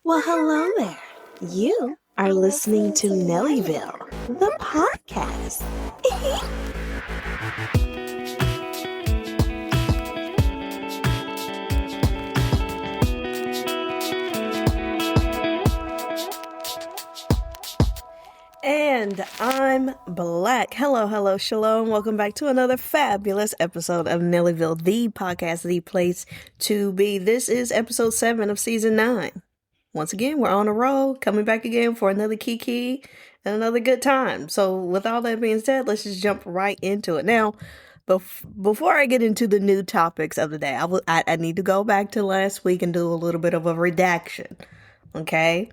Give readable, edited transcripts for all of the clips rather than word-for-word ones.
Well, hello there. You are listening to Nellyville, the podcast. And I'm Black. Hello, shalom. Welcome back to another fabulous episode of Nellyville, the podcast, the place to be. This is episode 7 of season 9. Once again, we're on a roll, coming back again for another Kiki and another good time. So with all that being said, let's just jump right into it. Now, before I get into the new topics of the day, I need to go back to last week and do a little bit of a redaction. Okay?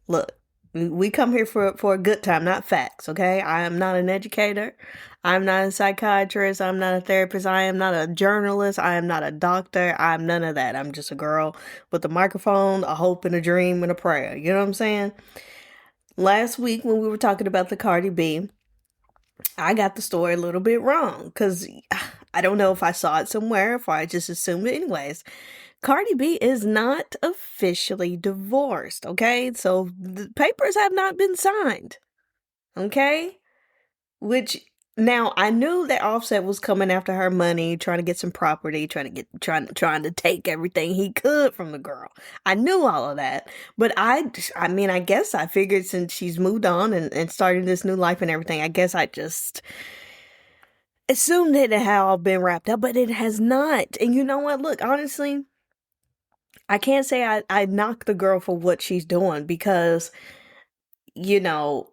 Look, we come here for a good time, not facts, okay? I am not an educator. I'm not a psychiatrist. I'm not a therapist. I am not a journalist. I am not a doctor. I'm none of that. I'm just a girl with a microphone, a hope, and a dream, and a prayer. You know what I'm saying? Last week when we were talking about the Cardi B, I got the story a little bit wrong because I don't know if I saw it somewhere, if I just assumed it anyways. Cardi B is not officially divorced, okay? So the papers have not been signed, okay? Which now I knew that Offset was coming after her money, trying to get some property, trying to take everything he could from the girl. I knew all of that, but I mean, I guess I figured since she's moved on and started this new life and everything, I guess I just assumed that it had all been wrapped up, but it has not. And you know what? Look, honestly, I can't say I knock the girl for what she's doing because, you know,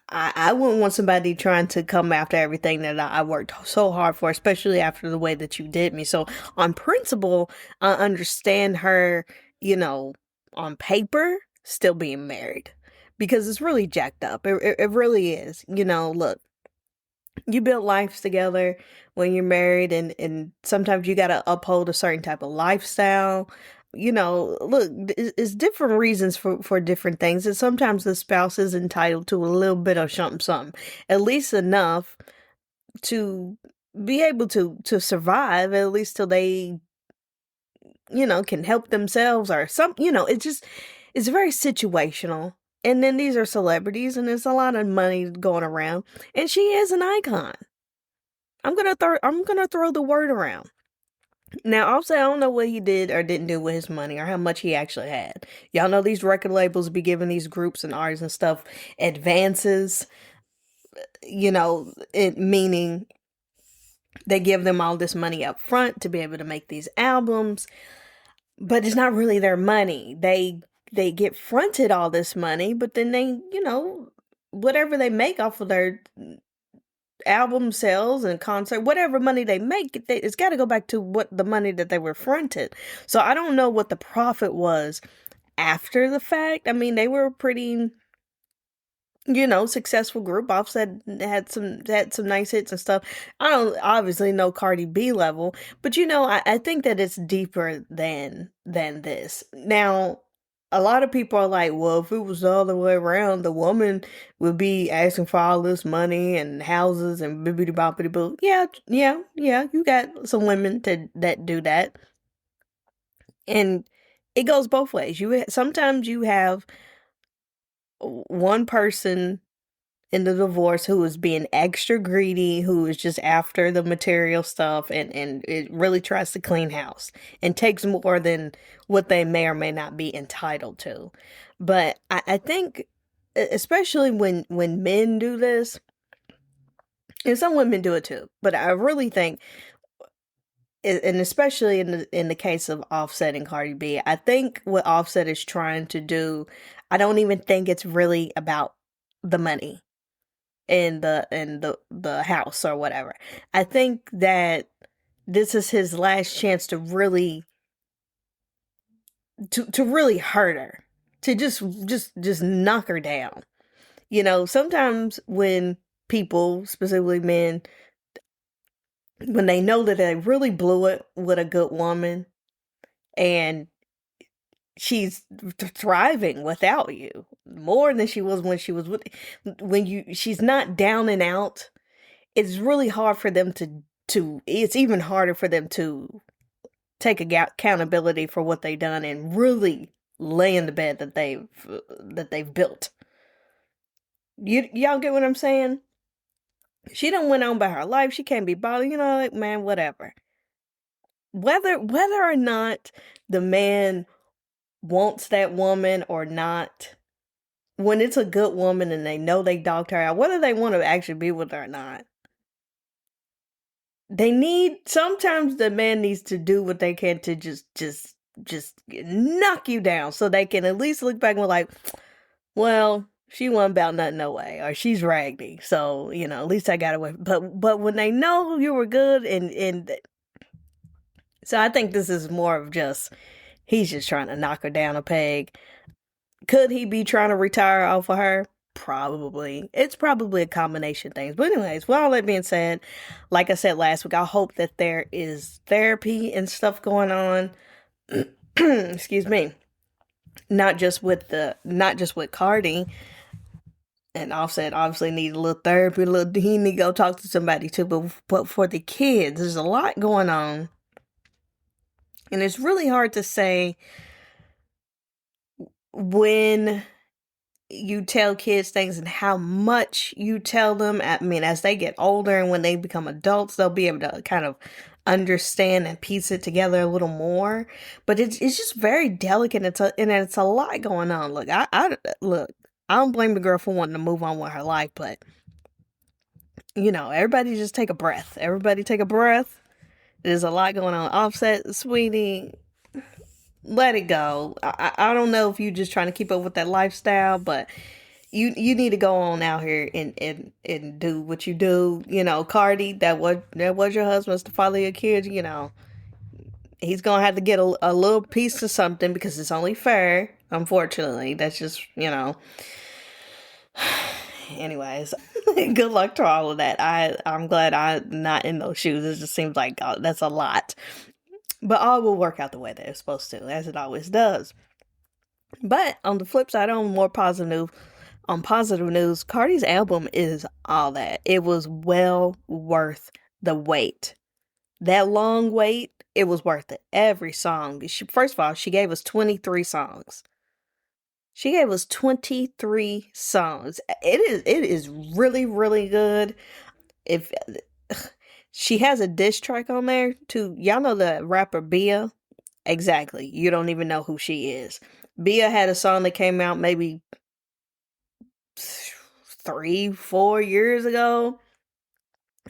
I wouldn't want somebody trying to come after everything that I worked so hard for, especially after the way that you did me. So on principle, I understand her, on paper, still being married because it's really jacked up. It really is. Look, you build lives together when you're married and sometimes you got to uphold a certain type of lifestyle. Look, it's different reasons for different things. And sometimes the spouse is entitled to a little bit of something, at least enough to be able to survive, at least till they, can help themselves or it's very situational. And then these are celebrities and there's a lot of money going around. And she is an icon. I'm gonna throw the word around. Now, Offset, I don't know what he did or didn't do with his money or how much he actually had. Y'all know these record labels be giving these groups and artists and stuff advances, it meaning they give them all this money up front to be able to make these albums, but it's not really their money. They get fronted all this money, but then they, whatever they make off of their album sales and concert, whatever money they make, it's got to go back to what the money that they were fronted. So I don't know what the profit was after the fact. I mean, they were a pretty, successful group. Offset had some nice hits and stuff. I don't obviously know Cardi B level, but I think that it's deeper than this. Now, a lot of people are like, well, if it was the other way around, the woman would be asking for all this money and houses and bibbidi boppity boo. Yeah. You got some women that do that. And it goes both ways. Sometimes you have one person in the divorce who is being extra greedy, who is just after the material stuff and it really tries to clean house and takes more than what they may or may not be entitled to. But I think, especially when men do this, and some women do it too, but I really think, and especially in the case of Offset and Cardi B, I think what Offset is trying to do, I don't even think it's really about the money in the house or whatever. I think that this is his last chance to really really hurt her, to just knock her down. Sometimes when people, specifically men, when they know that they really blew it with a good woman and she's thriving without you more than she was when she was with she's not down and out, it's really hard for them to it's even harder for them to take accountability for what they done and really lay in the bed that they've built. Y'all get what I'm saying? She done went on by her life. She can't be bothered. You know, like, man, whatever. Whether or not the man wants that woman or not, when it's a good woman and they know they dogged her out, whether they want to actually be with her or not, sometimes the man needs to do what they can to just knock you down so they can at least look back and be like, well, she wasn't about nothing no way, or she's raggedy, so, you know, at least I got away. But when they know you were good, and so I think this is more of just, he's just trying to knock her down a peg. Could he be trying to retire off of her? Probably. It's probably a combination of things. But anyways, with all that being said, like I said last week, I hope that there is therapy and stuff going on. Excuse me. Not just with Cardi. And Offset obviously needs a little therapy, he need to go talk to somebody too. But for the kids, there's a lot going on. And it's really hard to say when you tell kids things and how much you tell them. I mean, as they get older and when they become adults, they'll be able to kind of understand and piece it together a little more. But it's just very delicate. It's a lot going on. Look, I don't blame the girl for wanting to move on with her life, but you know, everybody just take a breath. Everybody take a breath. There's a lot going on. Offset, sweetie, let it go. I don't know if you're just trying to keep up with that lifestyle, but you need to go on out here and do what you do. You know, Cardi, that was your husband's to follow your kids. You know, he's gonna have to get a little piece of something because it's only fair. Unfortunately, that's just, you know. Anyways, good luck to all of that. I'm glad I'm not in those shoes. It just seems like that's a lot. But all will work out the way that it's supposed to, as it always does. But on the flip side, on positive news, Cardi's album is all that. It was well worth the wait. That long wait, it was worth it. Every song. First of all, she gave us 23 songs. She gave us 23 songs. It is really, really good. If she has a diss track on there too. Y'all know the rapper Bia? Exactly. You don't even know who she is. Bia had a song that came out maybe 3-4 years ago.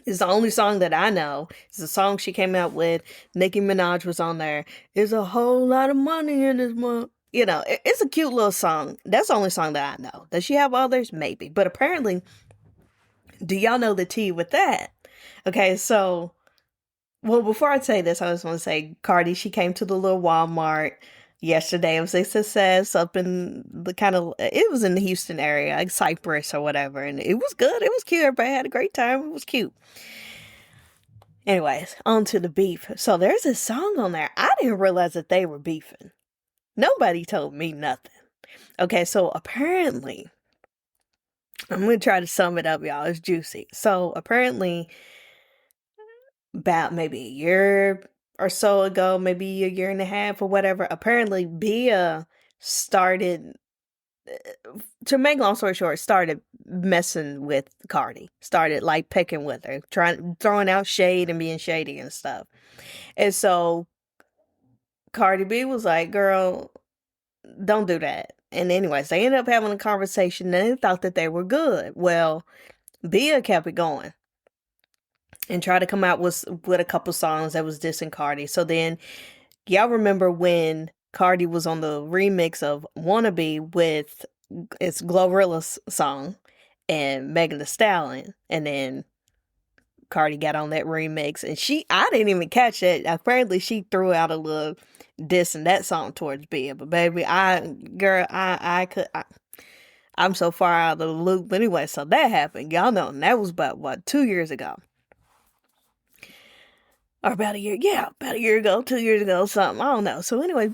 It's the only song that I know. It's the song she came out with. Nicki Minaj was on there. There's a whole lot of money in this month. You know, it's a cute little song. That's the only song that I know. Does she have others? Maybe. But apparently, do y'all know the tea with that? Okay, so, well, before I say this, I just want to say, Cardi, she came to the little Walmart yesterday. It was a success up in it was in the Houston area, like Cypress or whatever. And it was good. It was cute. Everybody had a great time. It was cute. Anyways, on to the beef. So there's a song on there. I didn't realize that they were beefing. Nobody told me nothing. Okay, so apparently, I'm going to try to sum it up, y'all. It's juicy. So apparently, about maybe a year or so ago, maybe a year and a half or whatever, apparently Bia started, to make long story short, started messing with Cardi. Started like pecking with her, throwing out shade and being shady and stuff. And so Cardi B was like, girl, don't do that. And anyways, they ended up having a conversation and they thought that they were good. Well, Bia kept it going and tried to come out with a couple songs that was dissing Cardi. So then, y'all remember when Cardi was on the remix of Wannabe with it's Glorilla's song and Megan Thee Stallion. And then Cardi got on that remix and I didn't even catch it. Apparently she threw out a little diss in that song towards Bia. But baby, I'm so far out of the loop. But anyway, so that happened. Y'all know, and that was about 2 years ago. Or about a year. Yeah, about a year ago, 2 years ago, something. I don't know. So anyway,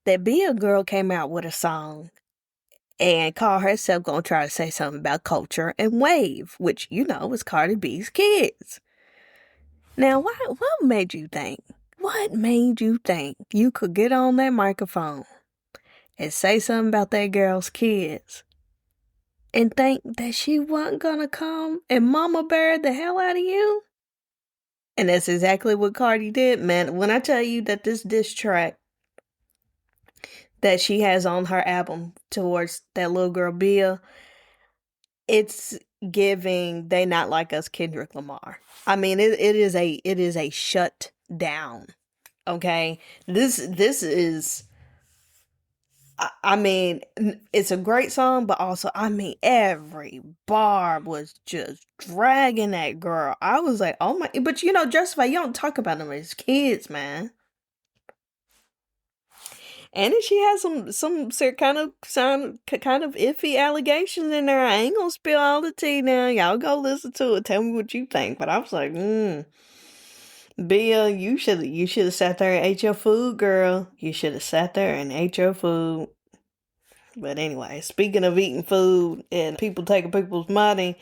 that Bia girl came out with a song and called herself gonna try to say something about Culture and Wave, which, you know, was Cardi B's kids. Now, what made you think? What made you think you could get on that microphone and say something about that girl's kids and think that she wasn't gonna come and mama bear the hell out of you? And that's exactly what Cardi did, man. When I tell you that this diss track that she has on her album towards that little girl Bia, it's giving They Not Like Us Kendrick Lamar. I mean, it is a shut down. Okay? This is, I mean, it's a great song, but also, I mean, every bar was just dragging that girl. I was like, oh my, but you know, Justify, you don't talk about them as kids, man. And then she has some sort kind of iffy allegations in there. I ain't gonna spill all the tea now. Y'all go listen to it. Tell me what you think. But I was like, Bia, you should have sat there and ate your food, girl. You should have sat there and ate your food. But anyway, speaking of eating food and people taking people's money,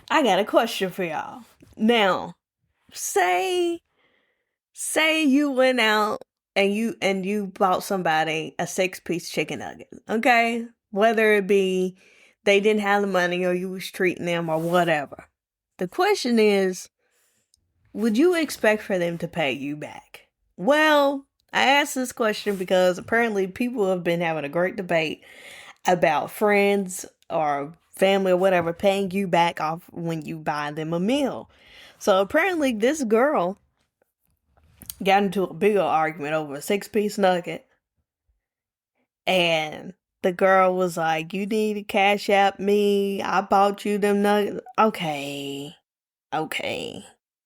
I got a question for y'all. Now, say you went out and you bought somebody a 6-piece chicken nugget, okay? Whether it be they didn't have the money or you was treating them or whatever. The question is, would you expect for them to pay you back? Well, I asked this question because apparently people have been having a great debate about friends or family or whatever paying you back off when you buy them a meal. So apparently this girl got into a big old argument over a 6-piece nugget. And the girl was like, you need to cash out me. I bought you them nuggets. Okay.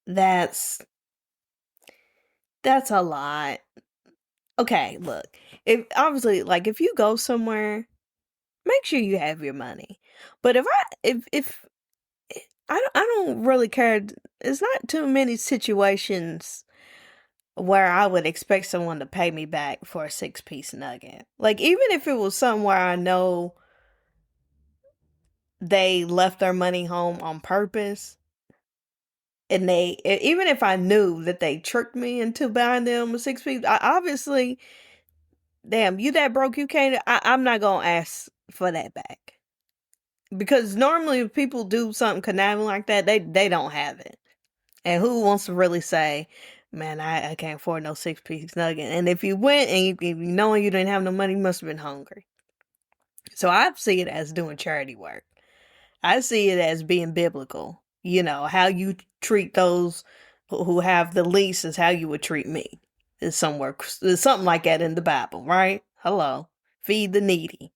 That's a lot. Okay, look. If obviously, like, if you go somewhere, make sure you have your money. But if I don't really care. It's not too many situations where I would expect someone to pay me back for a 6-piece nugget. Like, even if it was somewhere I know they left their money home on purpose, and even if I knew that they tricked me into buying them a 6-piece, obviously, damn, you that broke, you can't, I'm not gonna ask for that back. Because normally if people do something conniving like that, they don't have it. And who wants to really say, man, I can't afford no 6-piece nugget. And if you went and you knowing you didn't have no money, you must have been hungry. So I see it as doing charity work. I see it as being biblical. You know, how you treat those who have the least is how you would treat me. There's something like that in the Bible, right? Hello. Feed the needy.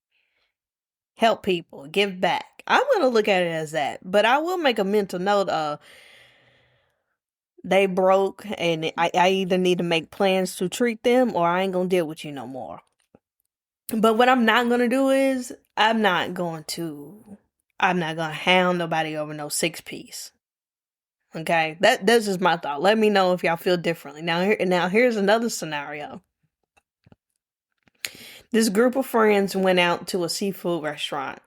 Help people. Give back. I'm going to look at it as that. But I will make a mental note of they broke and I either need to make plans to treat them or I ain't going to deal with you no more. But what I'm not going to do is I'm not going to hound nobody over no 6-piece. Okay? That's just my thought. Let me know if y'all feel differently. Now here's another scenario. This group of friends went out to a seafood restaurant.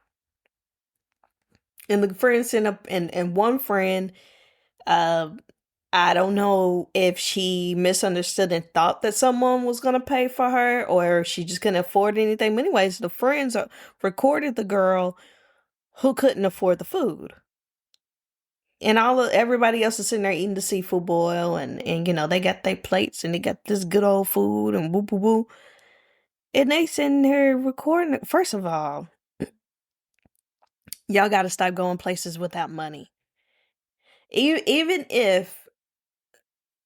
And the friends sent up and one friend I don't know if she misunderstood and thought that someone was going to pay for her or she just couldn't afford anything. But anyways, the friends recorded the girl who couldn't afford the food. And everybody else is sitting there eating the seafood boil and you know, they got their plates and they got this good old food and woo woo woo. And they sitting there recording it. First of all, y'all got to stop going places without money. Even if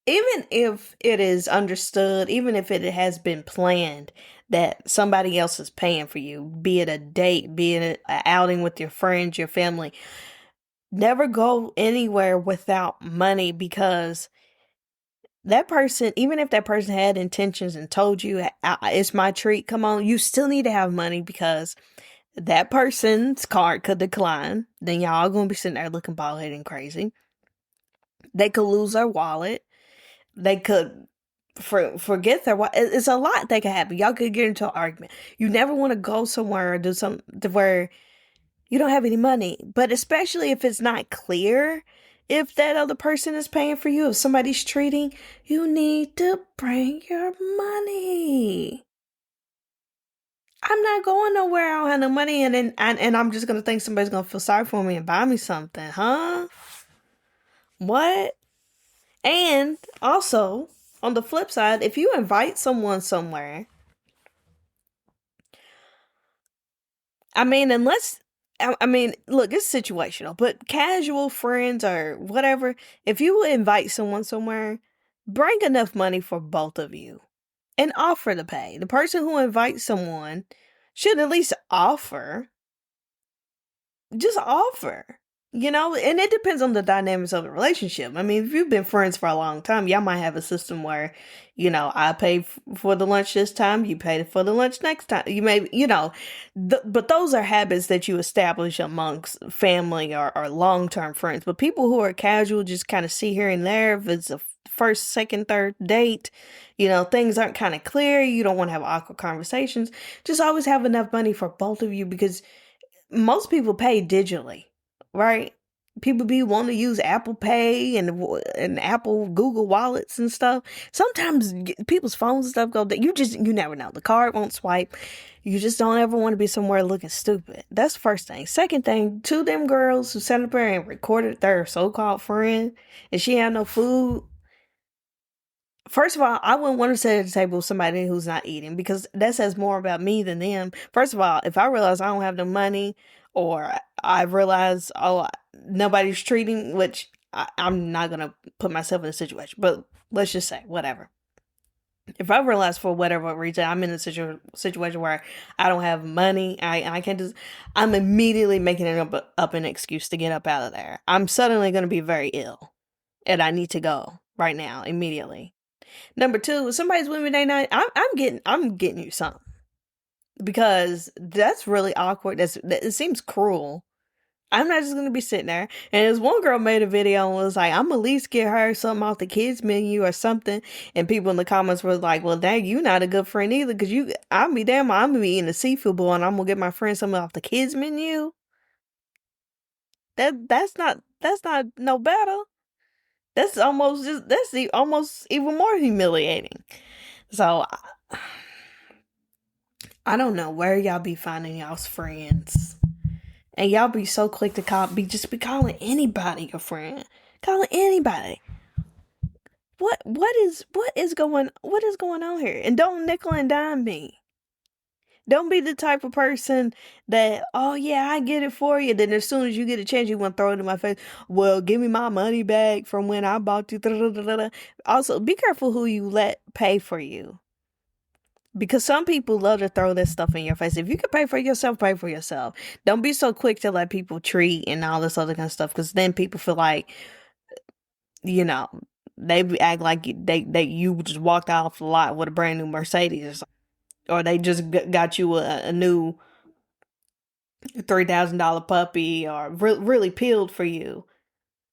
it is understood, even if it has been planned that somebody else is paying for you, be it a date, be it an outing with your friends, your family, never go anywhere without money because that person, even if that person had intentions and told you it's my treat, come on, you still need to have money because that person's card could decline. Then y'all gonna be sitting there looking bald-headed and crazy. They could lose their wallet. They could forget their wallet. It's a lot that could happen. Y'all could get into an argument. You never want to go somewhere or do something where you don't have any money. But especially if it's not clear if that other person is paying for you, if somebody's treating, you need to bring your money. I'm not going nowhere. I don't have no money, and then and I'm just gonna think somebody's gonna feel sorry for me and buy me something, huh? What? And also, on the flip side, if you invite someone somewhere, I mean, unless I mean, look, it's situational, but casual friends or whatever, if you invite someone somewhere, bring enough money for both of you and offer to pay. The person who invites someone should at least offer. Just offer. You know, and it depends on the dynamics of the relationship. I mean, if you've been friends for a long time, y'all might have a system where, I pay for the lunch this time, you pay for the lunch next time. You may, but those are habits that you establish amongst family or long term friends. But people who are casual, just kind of see here and there, if it's a first, second, third date, things aren't kind of clear, you don't want to have awkward conversations, just always have enough money for both of you because most people pay digitally, right? People be wanting to use Apple Pay and Apple Google wallets and stuff. Sometimes people's phones and stuff go. You never know. The card won't swipe. You just don't ever want to be somewhere looking stupid. That's the first thing. Second thing, two of them girls who sat up there and recorded their so-called friend, and she had no food. First of all, I wouldn't want to sit at the table with somebody who's not eating because that says more about me than them. First of all, if I realize I don't have the money or I realize, nobody's treating, which I'm not going to put myself in a situation, but let's just say, whatever. If I realize for whatever reason I'm in a situation where I don't have money, I can't just, I'm immediately making up an excuse to get up out of there. I'm suddenly going to be very ill and I need to go right now, immediately. Number two, if somebody's with me day night, I'm getting you something because that's really awkward. It seems cruel. I'm not just gonna be sitting there. And this one girl made a video and was like, "I'm at least get her something off the kids menu or something." And people in the comments were like, "Well, dang, you not a good friend either, because I'm be damn, I'm gonna be eating a seafood bowl and I'm gonna get my friend something off the kids menu." That's not no better. That's almost even more humiliating. So I don't know where y'all be finding y'all's friends. And y'all be so quick to be calling anybody your friend. Calling anybody. What is going on here? And don't nickel and dime me. Don't be the type of person that, oh yeah, I get it for you. Then as soon as you get a chance, you want to throw it in my face. Well, give me my money back from when I bought you. Also, be careful who you let pay for you. Because some people love to throw this stuff in your face. If you can pay for yourself, pay for yourself. Don't be so quick to let people treat and all this other kind of stuff. Because then people feel like, they act like you just walked off the lot with a brand new Mercedes, or they just got you a new $3,000 puppy, or really peeled for you,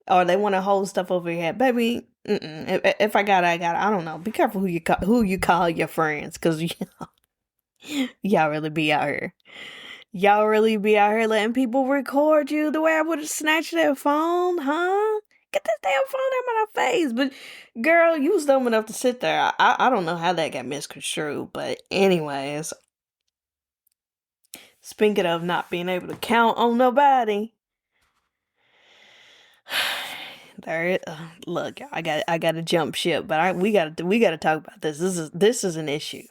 or they want to hold stuff over your head, baby. If I got it, I got it. I don't know. Be careful who you call your friends, because y'all really be out here. Y'all really be out here letting people record you the way I would have snatched that phone, huh? Get this damn phone out of my face. But girl, you was dumb enough to sit there. I don't know how that got misconstrued. But anyways, speaking of not being able to count on nobody, look, I got to jump ship, but we got to talk about this. This is an issue.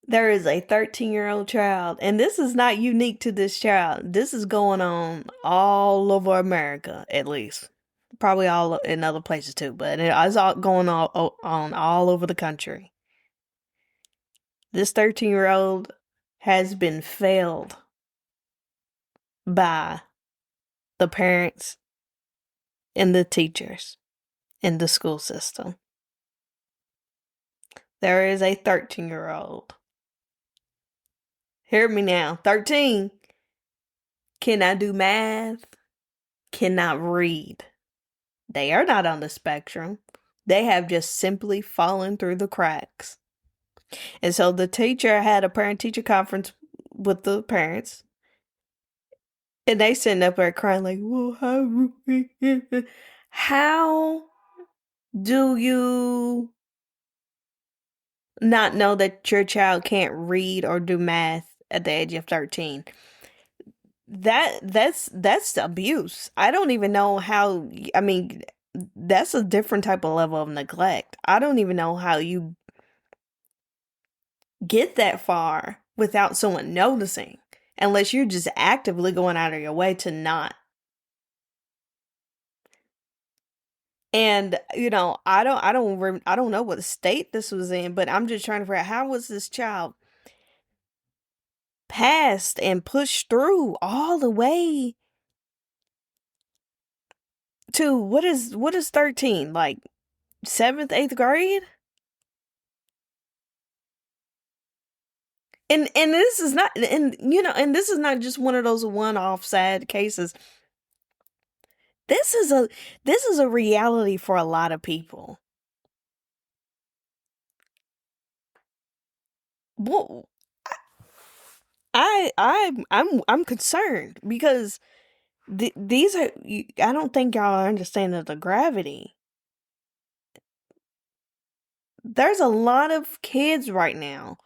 There is a 13-year-old child, and this is not unique to this child. This is going on all over America, at least. Probably all in other places too, but it's all going on all over the country. This 13-year-old has been failed by the parents and the teachers in the school system. There is a 13-year-old. Hear me now. 13. Cannot do math. Cannot read. They are not on the spectrum. They have just simply fallen through the cracks. And so the teacher had a parent-teacher conference with the parents. And they sitting up there crying like, well, how do you not know that your child can't read or do math at the age of 13? That's abuse. I don't even know how. I mean, that's a different type of level of neglect. I don't even know how you get that far without someone noticing, unless you're just actively going out of your way to not. And I don't know what state this was in, but I'm just trying to figure out how was this child passed and pushed through all the way to what is 13, like 7th, 8th grade? And this is not, and this is not just one of those one-off sad cases. This is a reality for a lot of people. Well, I'm concerned because these are, I don't think y'all are understanding the gravity. There's a lot of kids right now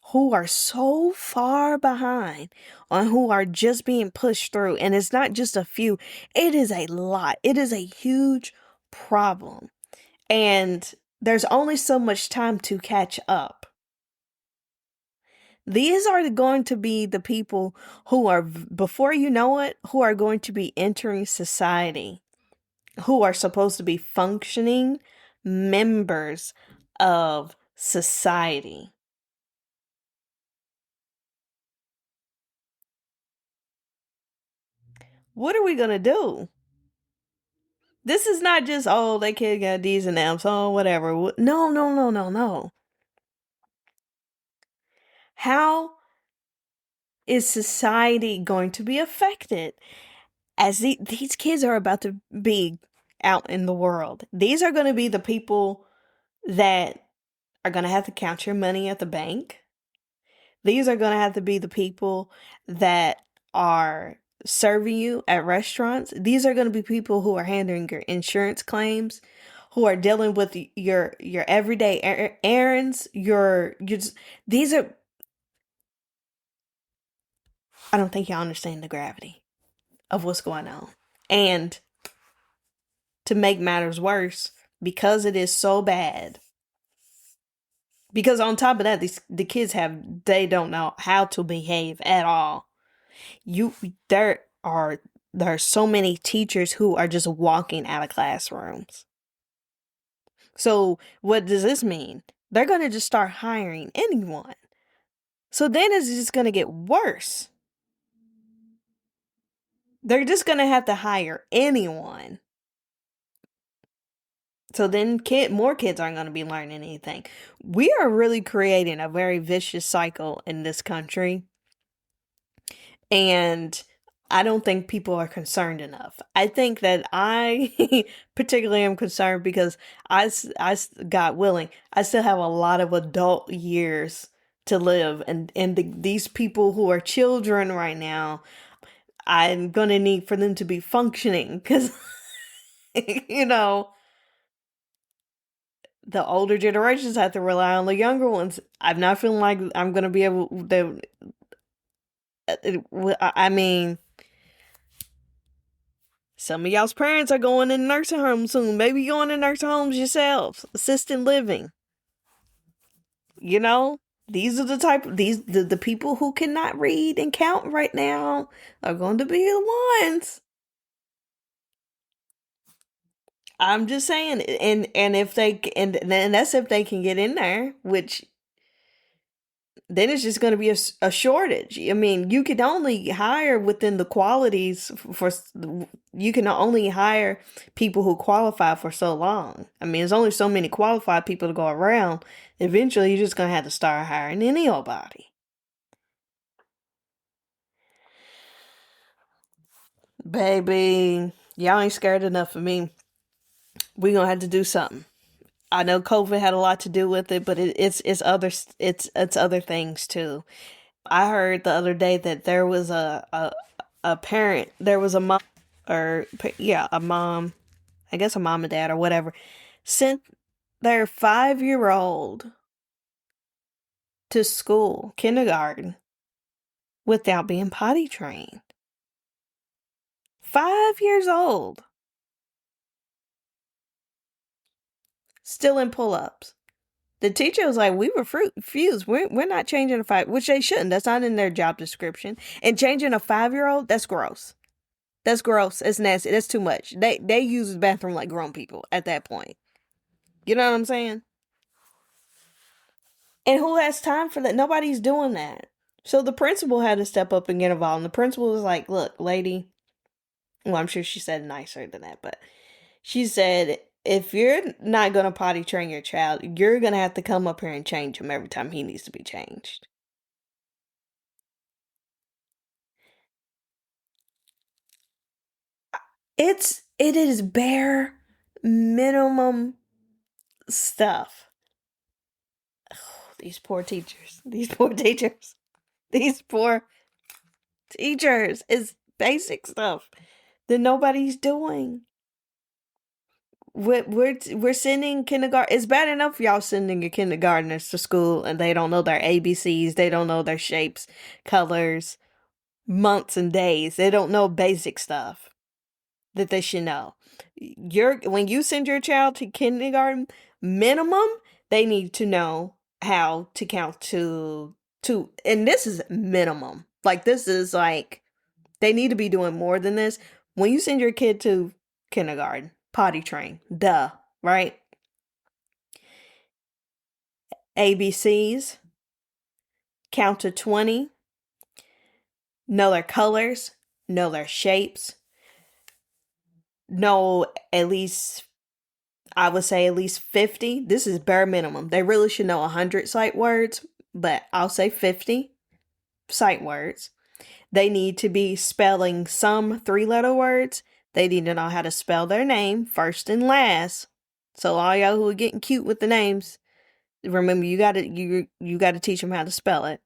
who are so far behind on who are just being pushed through. And it's not just a few, it is a lot. It is a huge problem. And there's only so much time to catch up. These are going to be the people who are, before you know it, who are going to be entering society, who are supposed to be functioning members of society. What are we going to do? This is not just, oh, that kid got D's and M's, oh, whatever. No, no, no, no, no. How is society going to be affected as these kids are about to be out in the world? These are going to be the people that are going to have to count your money at the bank. These are going to have to be the people that are serving you at restaurants. These are going to be people who are handling your insurance claims, who are dealing with your everyday errands. These are. I don't think y'all understand the gravity of what's going on. And to make matters worse, because it is so bad. Because on top of that, the kids they don't know how to behave at all. There are so many teachers who are just walking out of classrooms. So what does this mean? They're going to just start hiring anyone. So then it's just going to get worse. They're just going to have to hire anyone. So then more kids aren't going to be learning anything. We are really creating a very vicious cycle in this country. And I don't think people are concerned enough. I think that I particularly am concerned because I, God willing, I still have a lot of adult years to live. And these people who are children right now, I'm going to need for them to be functioning because, you know, the older generations have to rely on the younger ones. I'm not feeling like I'm going to be able to. I mean, some of y'all's parents are going in nursing homes soon. Maybe going in nursing homes yourselves. Assisted living. You know, these are the people who cannot read and count right now are going to be the ones. I'm just saying, and if they and that's if they can get in there, which then it's just going to be a shortage. I mean, you can only hire within the qualities you can only hire people who qualify for so long. I mean, there's only so many qualified people to go around. Eventually, you're just going to have to start hiring anybody. Baby, y'all ain't scared enough of me. We gonna have to do something. I know COVID had a lot to do with it, but it's other things too. I heard the other day that there was a parent, there was a mom, or yeah, a mom, I guess a mom and dad or whatever, sent their 5-year-old to school, kindergarten, without being potty trained. 5 years old. Still in pull-ups. The teacher was like, we refuse. We're not changing a 5, which they shouldn't. That's not in their job description. And changing a 5-year-old, that's gross. That's gross. It's nasty. That's too much. They use the bathroom like grown people at that point. You know what I'm saying? And who has time for that? Nobody's doing that. So the principal had to step up and get involved. And the principal was like, look, lady. Well, I'm sure she said nicer than that, but she said, if you're not going to potty train your child, you're going to have to come up here and change him every time he needs to be changed. It is bare minimum stuff. Oh, these poor teachers. These poor teachers. These poor teachers. It's basic stuff that nobody's doing. We're sending kindergarten. It's bad enough y'all sending your kindergartners to school and they don't know their ABCs. They don't know their shapes, colors, months, and days. They don't know basic stuff that they should know. When you send your child to kindergarten, minimum they need to know how to count to, and this is minimum. Like, this is like, they need to be doing more than this. When you send your kid to kindergarten, potty train, duh, right? ABCs, count to 20, know their colors, know their shapes, know at least, I would say at least 50. This is bare minimum. They really should know 100 sight words, but I'll say 50 sight words. They need to be spelling some 3-letter words. They need to know how to spell their name first and last. So all y'all who are getting cute with the names, remember you gotta teach them how to spell it.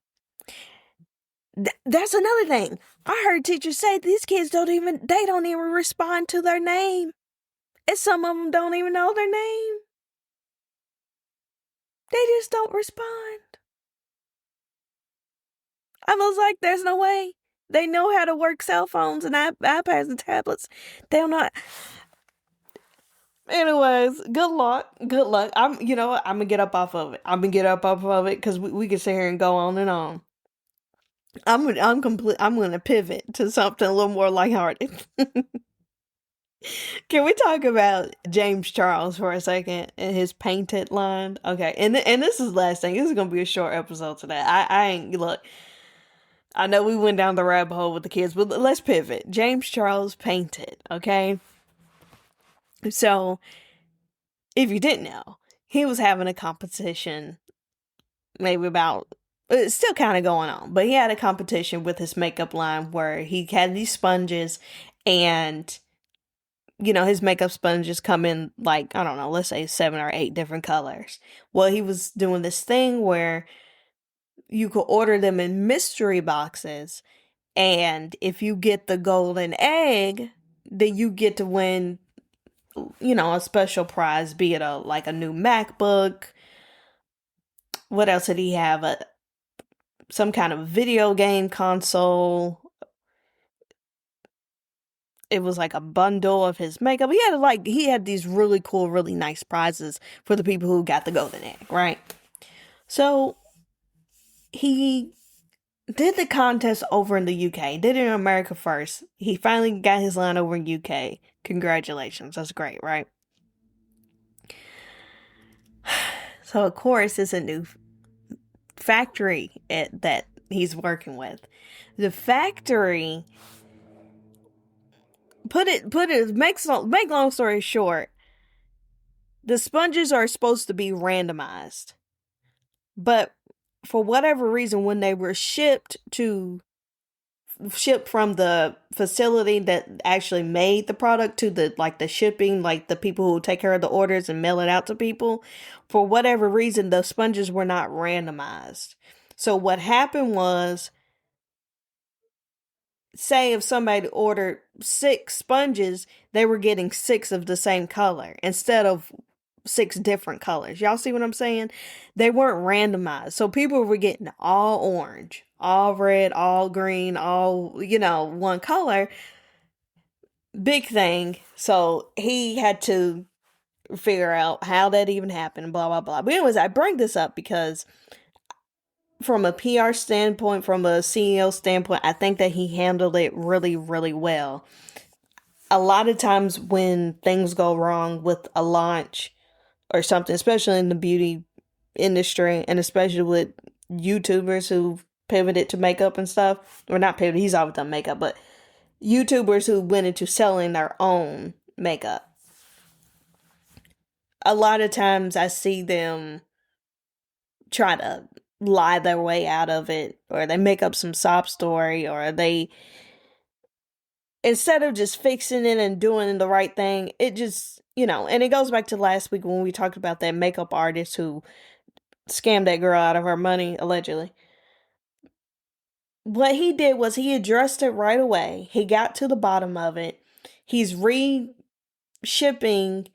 That's another thing. I heard teachers say these kids don't even respond to their name. And some of them don't even know their name. They just don't respond. I was like, there's no way. They know how to work cell phones and iPads and tablets. They don't know. Anyways, good luck. Good luck. I'm gonna get up off of it. I'm gonna get up off of it because we can sit here and go on and on. I'm gonna pivot to something a little more lighthearted. Can we talk about James Charles for a second and his painted line? Okay, and this is the last thing. This is gonna be a short episode today. I ain't look. I know we went down the rabbit hole with the kids, but let's pivot. James Charles painted. Okay, so if you didn't know, he was having a competition. Maybe about it's still kind of going on, but he had a competition with his makeup line where he had these sponges and his makeup sponges come in like, I don't know, let's say 7 or 8 different colors. Well, he was doing this thing where you could order them in mystery boxes, and if you get the golden egg, then you get to win, a special prize, be it a new MacBook. What else did he have? Some kind of video game console. It was like a bundle of his makeup. He had these really cool, really nice prizes for the people who got the golden egg, right? So he did the contest over in the UK. Did it in America first. He finally got his line over in UK. Congratulations. That's great, right? So of course it's a new factory that he's working with. The factory make long story short, the sponges are supposed to be randomized. But for whatever reason, when they were shipped from the facility that actually made the product to the shipping, like the people who take care of the orders and mail it out to people, for whatever reason, the sponges were not randomized. So what happened was say if somebody ordered 6 sponges, they were getting 6 of the same color instead of 6 different colors. Y'all see what I'm saying? They weren't randomized. So people were getting all orange, all red, all green, all, one color. Big thing. So he had to figure out how that even happened, blah, blah, blah. But anyways, I bring this up because from a PR standpoint, from a CEO standpoint, I think that he handled it really, really well. A lot of times when things go wrong with a launch or something, especially in the beauty industry and especially with YouTubers who pivoted to makeup and stuff, or not pivoted, he's always done makeup, but YouTubers who went into selling their own makeup. A lot of times I see them try to lie their way out of it, or they make up some sob story, or they, instead of just fixing it and doing the right thing, it just, and it goes back to last week when we talked about that makeup artist who scammed that girl out of her money, allegedly. What he did was he addressed it right away. He got to the bottom of it. He's shipping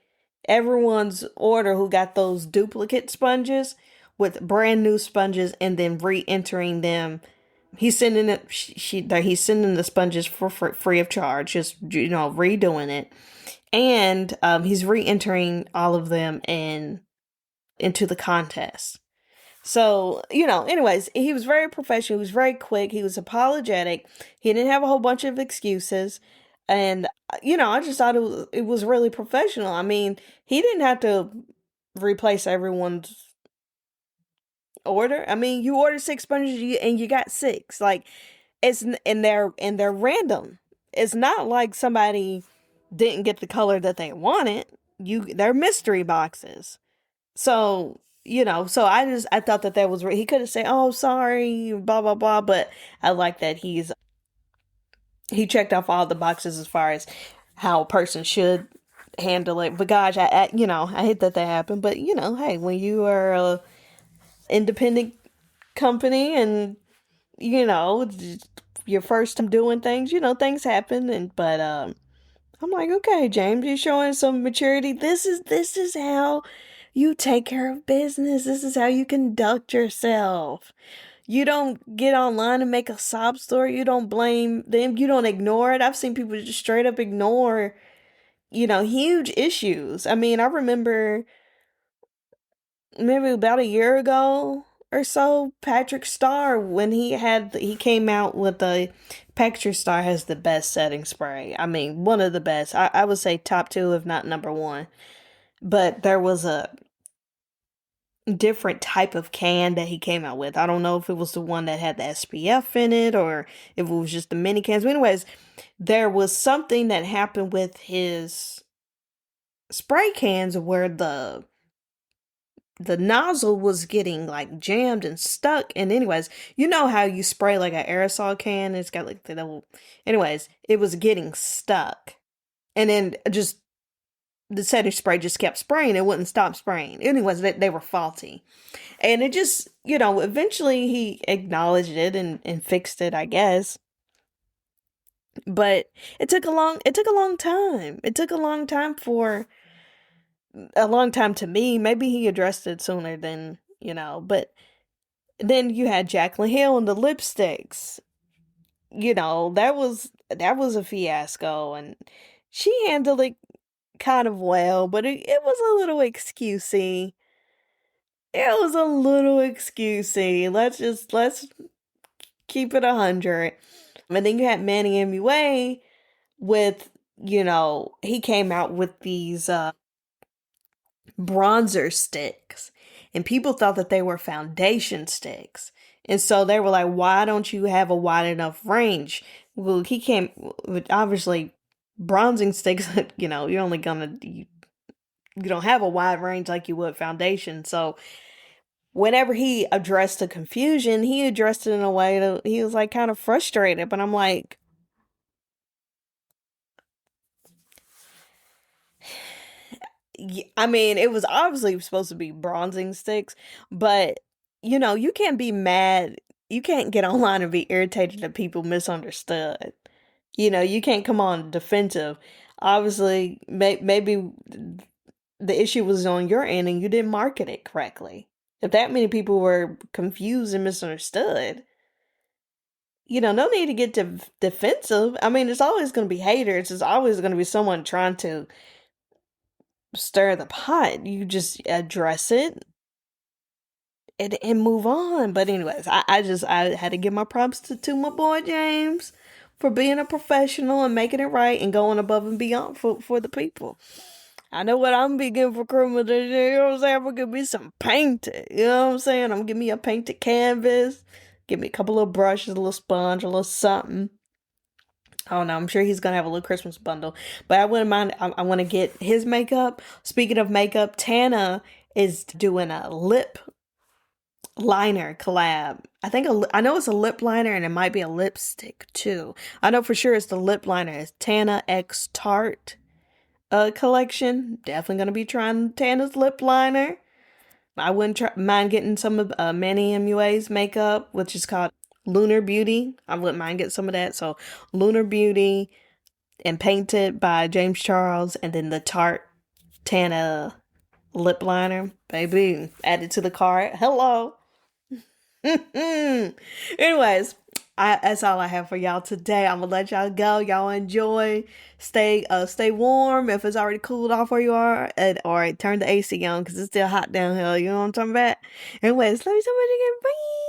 everyone's order who got those duplicate sponges with brand new sponges and then re-entering them. He's sending it. He's sending the sponges for free of charge, just redoing it, and he's re-entering all of them into the contest. So, anyways, he was very professional. He was very quick. He was apologetic. He didn't have a whole bunch of excuses. And, I just thought it was really professional. I mean, he didn't have to replace everyone's order. I mean, you ordered 6 sponges and you got 6. Like, and they're random. It's not like somebody didn't get the color that they wanted. They're mystery boxes. So, I thought that was, he could have said, oh, sorry, blah, blah, blah. But I like that he checked off all the boxes as far as how a person should handle it. But gosh, I hate that happened. But, hey, when you are a independent company and, your first time doing things, things happen. But I'm like, okay, James, you're showing some maturity. This is how you take care of business. This is how you conduct yourself. You don't get online and make a sob story. You don't blame them. You don't ignore it. I've seen people just straight up ignore, huge issues. I mean, I remember maybe about a year ago or so, Patrick Starr, when he came out with Patrick Starr has the best setting spray. I mean, one of the best. I would say top 2, if not number 1. But there was a different type of can that he came out with. I don't know if it was the one that had the SPF in it or if it was just the mini cans. But anyways, there was something that happened with his spray cans where the nozzle was getting like jammed and stuck. And anyways, you know how you spray like an aerosol can? It's got like the little, anyways, it was getting stuck. And then just the setting spray just kept spraying. It wouldn't stop spraying. Anyways, they were faulty. And it just, eventually he acknowledged it and fixed it, I guess. But it took a long time. It took a long time to me. Maybe he addressed it sooner than, but then you had Jaclyn Hill and the lipsticks. That was a fiasco, and she handled it kind of well, but it was a little excusey. It was a little excusey. Let's keep it 100. And then you had Manny MUA with, he came out with these bronzer sticks, and people thought that they were foundation sticks. And so they were like, why don't you have a wide enough range? Well, he came with, obviously, bronzing sticks, you're only gonna, you don't have a wide range like you would foundation. So whenever he addressed the confusion, he addressed it in a way that he was like kind of frustrated. But I'm like, I mean, it was obviously supposed to be bronzing sticks, but you can't be mad. You can't get online and be irritated that people misunderstood. You can't come on defensive. Obviously, maybe the issue was on your end and you didn't market it correctly. If that many people were confused and misunderstood, no need to get defensive. I mean, it's always going to be haters. It's always going to be someone trying to stir the pot. You just address it and move on. But anyways, I had to give my props to my boy James for being a professional and making it right and going above and beyond for the people. I know what I'm be getting for Christmas this year. You know what I'm saying? I'm gonna give me some painted. You know what I'm saying? I'm gonna give me a painted canvas. Give me a couple of brushes, a little sponge, a little something. Oh no, I'm sure he's gonna have a little Christmas bundle. But I wouldn't mind. I want to get his makeup. Speaking of makeup, Tana is doing a lip liner collab. I know it's a lip liner and it might be a lipstick too. I know for sure it's the lip liner. It's Tana X Tarte collection. Definitely gonna be trying Tana's lip liner. I wouldn't mind getting some of Manny MUA's makeup, which is called Lunar Beauty. I wouldn't mind getting some of that. So Lunar Beauty and Painted by James Charles, and then the Tarte Tana lip liner, baby, added to the cart. Hello. Anyways, that's all I have for y'all today. I'm gonna let y'all go. Y'all enjoy. Stay warm if it's already cooled off where you are, or turn the AC on because it's still hot down here. You know what I'm talking about? Anyways, love you so much again. Bye.